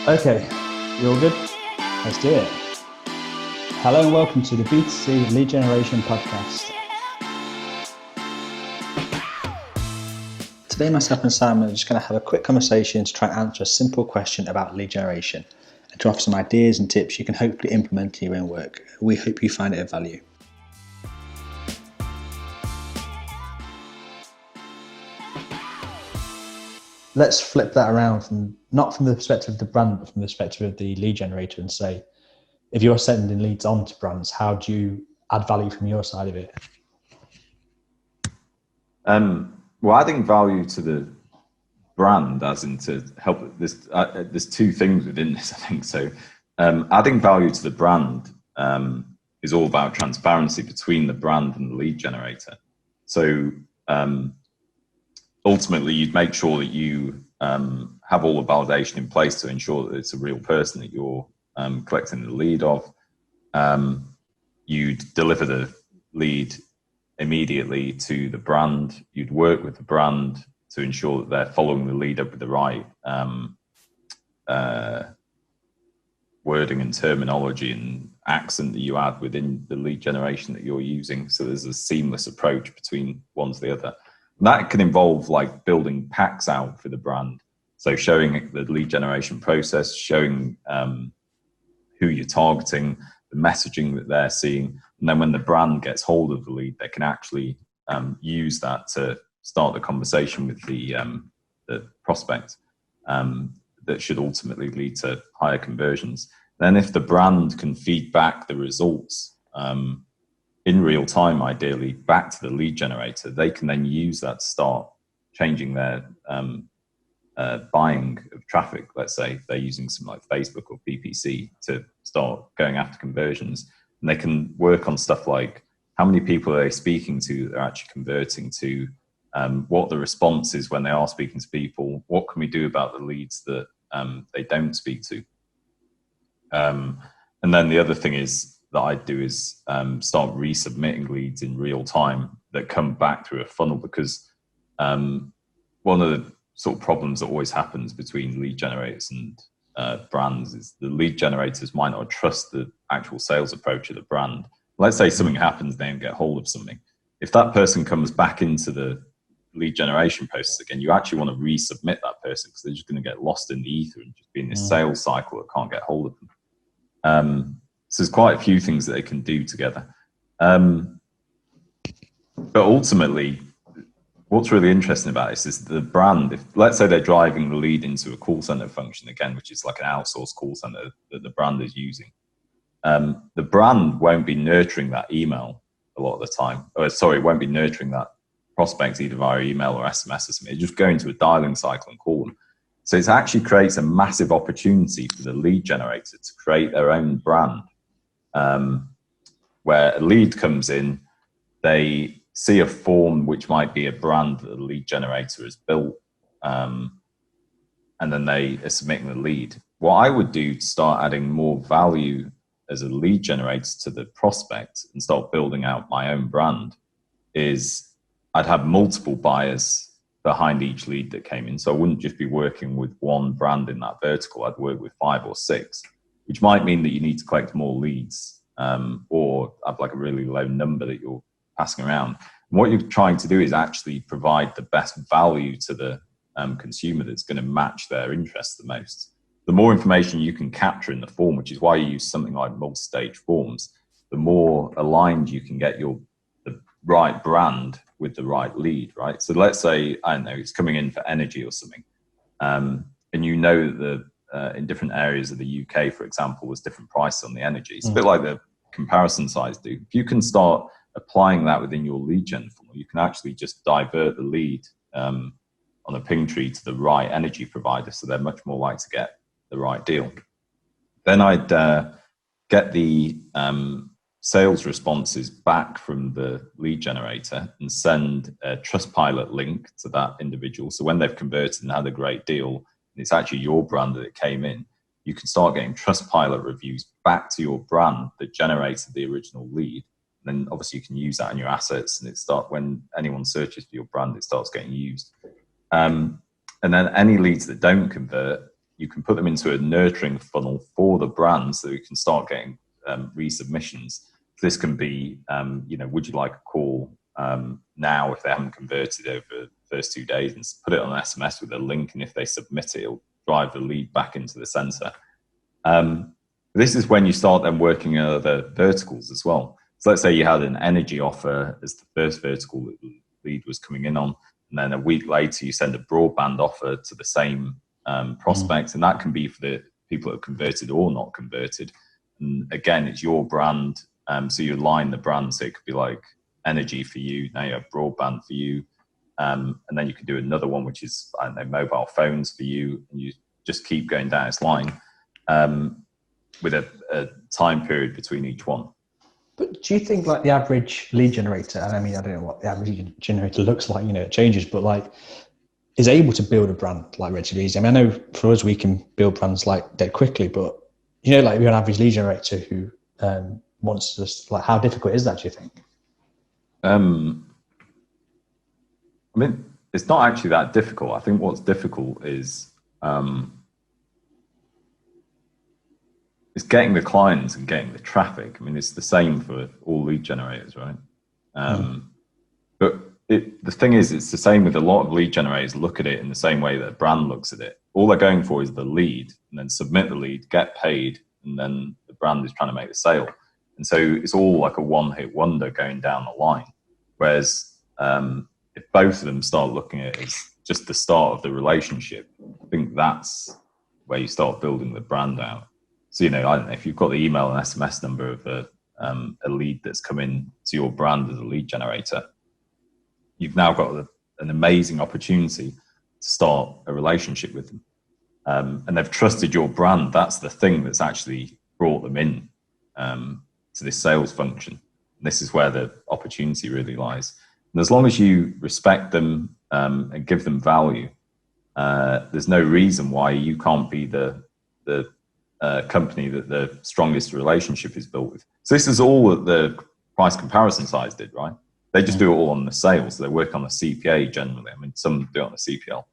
Okay, you all good? Let's do it. Hello and welcome to the B2C Lead Generation Podcast. Today, myself and Simon are just going to have a quick conversation to try and answer a simple question about lead generation and to offer some ideas and tips you can hopefully implement in your own work. We hope you find it of value. Let's flip that around not from the perspective of the brand, but from the perspective of the lead generator and say, if you're sending leads on to brands, how do you add value from your side of it? Well, adding value to the brand, as in to help, there's two things within this, I think. So adding value to the brand is all about transparency between the brand and the lead generator. So ultimately, you'd make sure that you have all the validation in place to ensure that it's a real person that you're collecting the lead of. You'd deliver the lead immediately to the brand. You'd work with the brand to ensure that they're following the lead up with the right wording and terminology and accent that you add within the lead generation that you're using. So there's a seamless approach between one to the other. And that can involve like building packs out for the brand. So showing the lead generation process, showing who you're targeting, the messaging that they're seeing. And then when the brand gets hold of the lead, they can actually use that to start the conversation with the prospect that should ultimately lead to higher conversions. Then if the brand can feed back the results in real time, ideally, back to the lead generator, they can then use that to start changing their buying of traffic. Let's say they're using something like Facebook or PPC to start going after conversions. And they can work on stuff like how many people are they speaking to that they're actually converting to, what the response is when they are speaking to people, what can we do about the leads that they don't speak to. And then the other thing is that I do is start resubmitting leads in real time that come back through a funnel, because one of the sort of problems that always happens between lead generators and brands is the lead generators might not trust the actual sales approach of the brand. Let's say something happens, they don't get hold of something. If that person comes back into the lead generation process again, you actually want to resubmit that person, because they're just going to get lost in the ether and just be in this sales cycle that can't get hold of them. So there's quite a few things that they can do together. But ultimately, what's really interesting about this is the brand. If let's say they're driving the lead into a call center function again, which is like an outsourced call center that the brand is using, the brand won't be nurturing that email a lot of the time. Won't be nurturing that prospect either via email or SMS or something. They just go into a dialing cycle and call them. So it actually creates a massive opportunity for the lead generator to create their own brand, where a lead comes in, they see a form which might be a brand that the lead generator has built, and then they are submitting the lead. What I would do to start adding more value as a lead generator to the prospect and start building out my own brand is I'd have multiple buyers behind each lead that came in. So I wouldn't just be working with one brand in that vertical. I'd work with 5 or 6, which might mean that you need to collect more leads, or have like a really low number that you're passing around. And what you're trying to do is actually provide the best value to the consumer that's going to match their interests the most. The more information you can capture in the form, which is why you use something like multi-stage forms, the more aligned you can get the right brand with the right lead, right? So let's say, I don't know, it's coming in for energy or something, and you know that in different areas of the UK, for example, there's different prices on the energy. It's a bit like the comparison sites do. If you can start applying that within your lead gen funnel, you can actually just divert the lead on a ping tree to the right energy provider, so they're much more likely to get the right deal. Then I'd get the sales responses back from the lead generator and send a Trustpilot link to that individual. So when they've converted and had a great deal, and it's actually your brand that it came in, you can start getting Trustpilot reviews back to your brand that generated the original lead. And then obviously you can use that in your assets, and when anyone searches for your brand, it starts getting used. And then any leads that don't convert, you can put them into a nurturing funnel for the brand so you can start getting resubmissions. This can be, would you like a call now if they haven't converted over the first 2 days, and put it on an SMS with a link, and if they submit it, it'll drive the lead back into the center. This is when you start then working on other verticals as well. So let's say you had an energy offer as the first vertical that the lead was coming in on, and then a week later you send a broadband offer to the same prospect, and that can be for the people that have converted or not converted. And again, it's your brand, so you align the brand, so it could be like energy for you, now you have broadband for you, and then you could do another one which is, I don't know, mobile phones for you, and you just keep going down its line with a time period between each one. But do you think like the average lead generator, and I mean, I don't know what the average lead generator looks like, it changes, but like is able to build a brand like relatively easy? I mean, I know for us, we can build brands like dead quickly, but like if you're an average lead generator who wants to just like, how difficult is that, do you think? I mean, it's not actually that difficult. I think what's difficult is getting the clients and getting the traffic. I mean, it's the same for all lead generators, right? But the thing is, it's the same with a lot of lead generators. Look at it in the same way that a brand looks at it. All they're going for is the lead, and then submit the lead, get paid, and then the brand is trying to make the sale. And so it's all like a one-hit wonder going down the line. Whereas if both of them start looking at it as just the start of the relationship, I think that's where you start building the brand out. So, I don't know, if you've got the email and SMS number of a lead that's come in to your brand as a lead generator, you've now got an amazing opportunity to start a relationship with them. And they've trusted your brand. That's the thing that's actually brought them in to this sales function. And this is where the opportunity really lies. And as long as you respect them and give them value, there's no reason why you can't be the company that the strongest relationship is built with. So this is all that the price comparison sites did, right? They just do it all on the sales. So they work on the CPA generally. I mean, some do it on the CPL.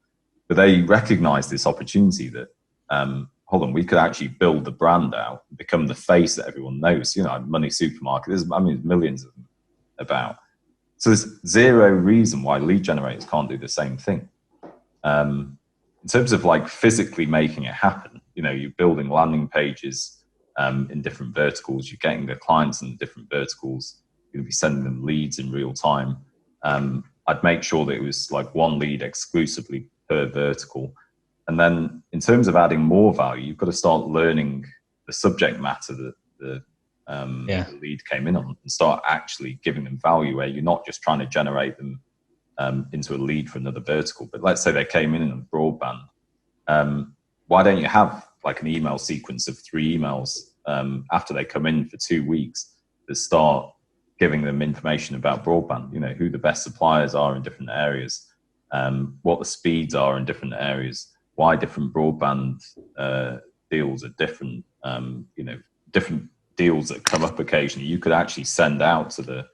But they recognize this opportunity that, we could actually build the brand out, become the face that everyone knows. Money Supermarket, there's millions of them about. So there's zero reason why lead generators can't do the same thing. In terms of like physically making it happen, you're building landing pages in different verticals, you're getting the clients in different verticals, you're going to be sending them leads in real time. I'd make sure that it was like one lead exclusively per vertical. And then in terms of adding more value, you've got to start learning the subject matter that the lead came in on, and start actually giving them value, where you're not just trying to generate them into a lead for another vertical. But let's say they came in on broadband. Why don't you have like an email sequence of 3 emails after they come in for 2 weeks that start giving them information about broadband, who the best suppliers are in different areas, what the speeds are in different areas, why different broadband deals are different, different deals that come up occasionally. You could actually send out to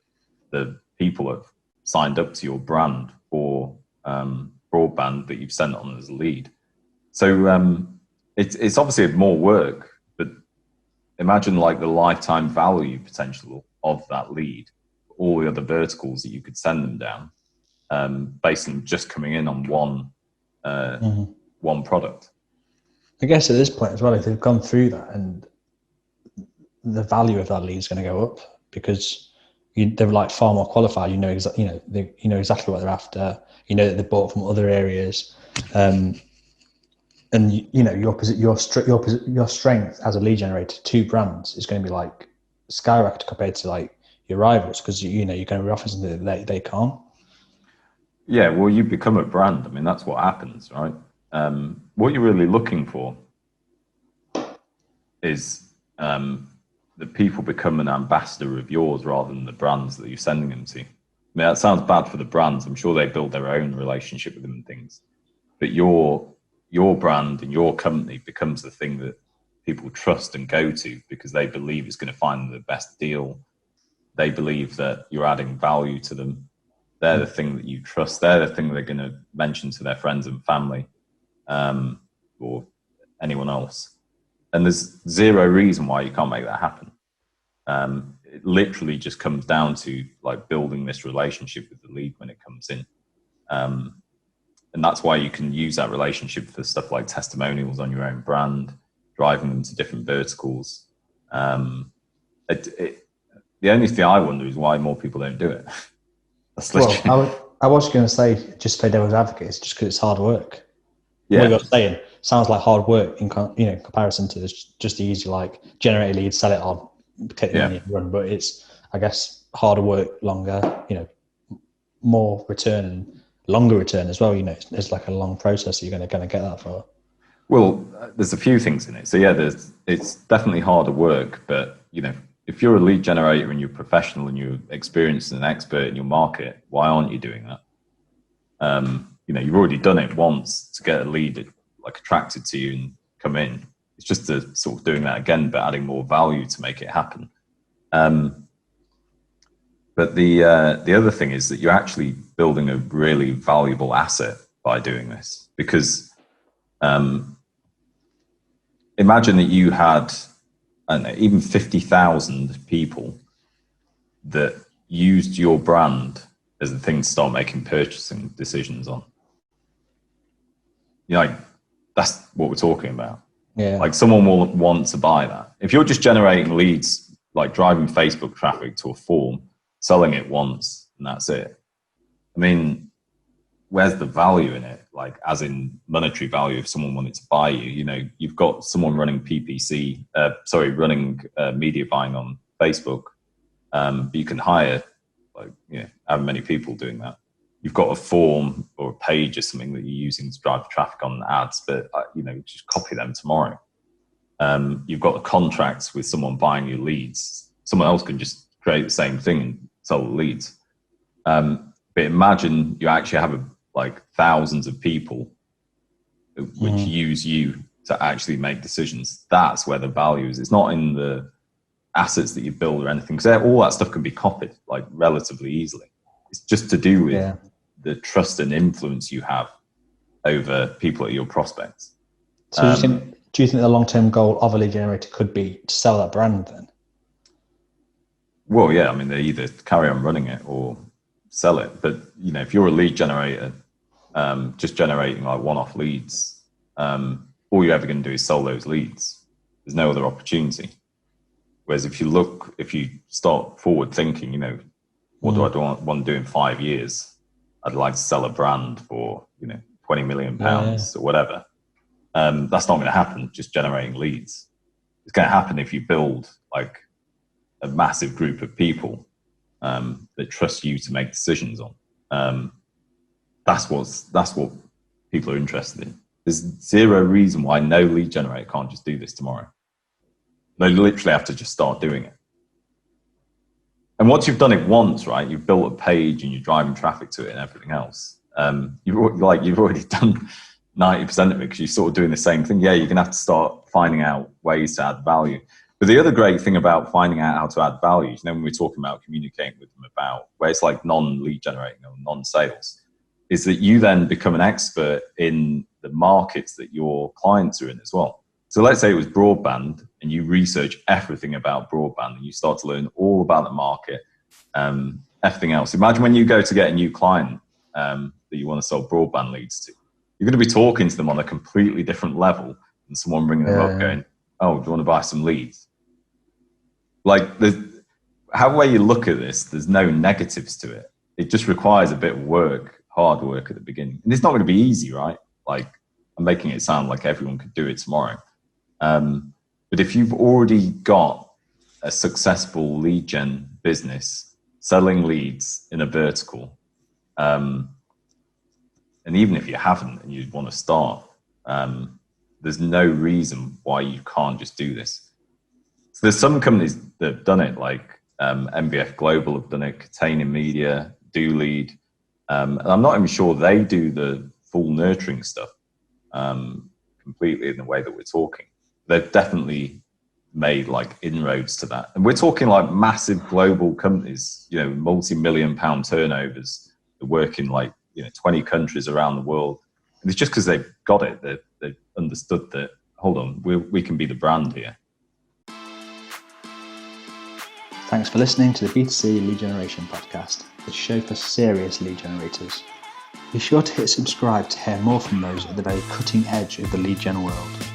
the people that have signed up to your brand for broadband that you've sent on as a lead. So it's obviously more work, but imagine like the lifetime value potential of that lead, all the other verticals that you could send them down, based on just coming in on one product. I guess at this point as well, if they've gone through that, and the value of that lead is going to go up because they're like far more qualified. You know exactly what they're after. That they bought from other areas, and your strength as a lead generator to brands is going to be like skyrocket compared to like your rivals, because you're going to be offering something that they can't. Yeah, well, you become a brand. I mean, that's what happens, right? What you're really looking for is that people become an ambassador of yours rather than the brands that you're sending them to. I mean, that sounds bad for the brands. I'm sure they build their own relationship with them and things. But your brand and your company becomes the thing that people trust and go to because they believe it's going to find the best deal. They believe that you're adding value to them. They're the thing that you trust. They're the thing they're going to mention to their friends and family, or anyone else. And there's zero reason why you can't make that happen. It literally just comes down to like building this relationship with the lead when it comes in. And that's why you can use that relationship for stuff like testimonials on your own brand, driving them to different verticals. The only thing I wonder is why more people don't do it. I was going to say, just play devil's advocate, it's just because it's hard work. Yeah. What you're saying sounds like hard work in comparison to this just easy, like generate a lead, sell it on, take the money and run. But it's, I guess, harder work, longer, more return and longer return as well. It's like a long process. You're going to get that for. Well, there's a few things in it. So yeah, it's definitely harder work, but if you're a lead generator and you're professional and you're experienced and an expert in your market, why aren't you doing that? You've already done it once to get a lead like attracted to you and come in. It's just to sort of doing that again, but adding more value to make it happen. But the other thing is that you're actually building a really valuable asset by doing this, because imagine that you had, I don't know, even 50,000 people that used your brand as the thing to start making purchasing decisions on. That's what we're talking about. Yeah. Like someone will want to buy that. If you're just generating leads, like driving Facebook traffic to a form, selling it once, and that's it. I mean, where's the value in it? Like, as in monetary value, if someone wanted to buy you, you've got someone running running media buying on Facebook. But you can hire, however many people doing that. You've got a form or a page or something that you're using to drive traffic on ads, but just copy them tomorrow. You've got the contracts with someone buying your leads. Someone else can just create the same thing and sell the leads. But imagine you actually have thousands of people which use you to actually make decisions. That's where the value is. It's not in the assets that you build or anything, because all that stuff can be copied relatively easily. It's just to do with the trust and influence you have over people at your prospects. So do you think the long-term goal of a lead generator could be to sell that brand then? Well, yeah, I mean, they either carry on running it or sell it. But, if you're a lead generator, just generating one-off leads, all you're ever going to do is sell those leads. There's no other opportunity. Whereas if you start forward thinking, what do I want to do in 5 years? I'd like to sell a brand for, 20 million pounds or whatever. That's not going to happen just generating leads. It's going to happen if you build a massive group of people that trust you to make decisions on. That's what people are interested in. There's zero reason why no lead generator can't just do this tomorrow. They literally have to just start doing it. And once you've done it once, right, you've built a page and you're driving traffic to it and everything else. You've already done 90% of it, because you're sort of doing the same thing. Yeah, you're going to have to start finding out ways to add value. But the other great thing about finding out how to add value, when we're talking about communicating with them about where it's non-lead generating or non-sales, is that you then become an expert in the markets that your clients are in as well. So let's say it was broadband, and you research everything about broadband and you start to learn all about the market, everything else. Imagine when you go to get a new client that you want to sell broadband leads to. You're going to be talking to them on a completely different level than someone ringing them up going, "Oh, do you want to buy some leads?" However you look at this, there's no negatives to it. It just requires a bit of work, hard work at the beginning. And it's not going to be easy, right? I'm making it sound like everyone could do it tomorrow. But if you've already got a successful lead gen business selling leads in a vertical, and even if you haven't and you want to start, there's no reason why you can't just do this. So there's some companies that have done it, like MBF Global have done it, Catania Media, DoLead, and I'm not even sure they do the full nurturing stuff completely in the way that we're talking. They've definitely made inroads to that, and we're talking massive global companies, multi-million pound turnovers that work in 20 countries around the world. And it's just because they've got it, they've understood that hold on, we can be the brand here. Thanks for listening to the B2C Lead Generation Podcast, the show for serious lead generators. Be sure to hit subscribe to hear more from those at the very cutting edge of the lead gen world.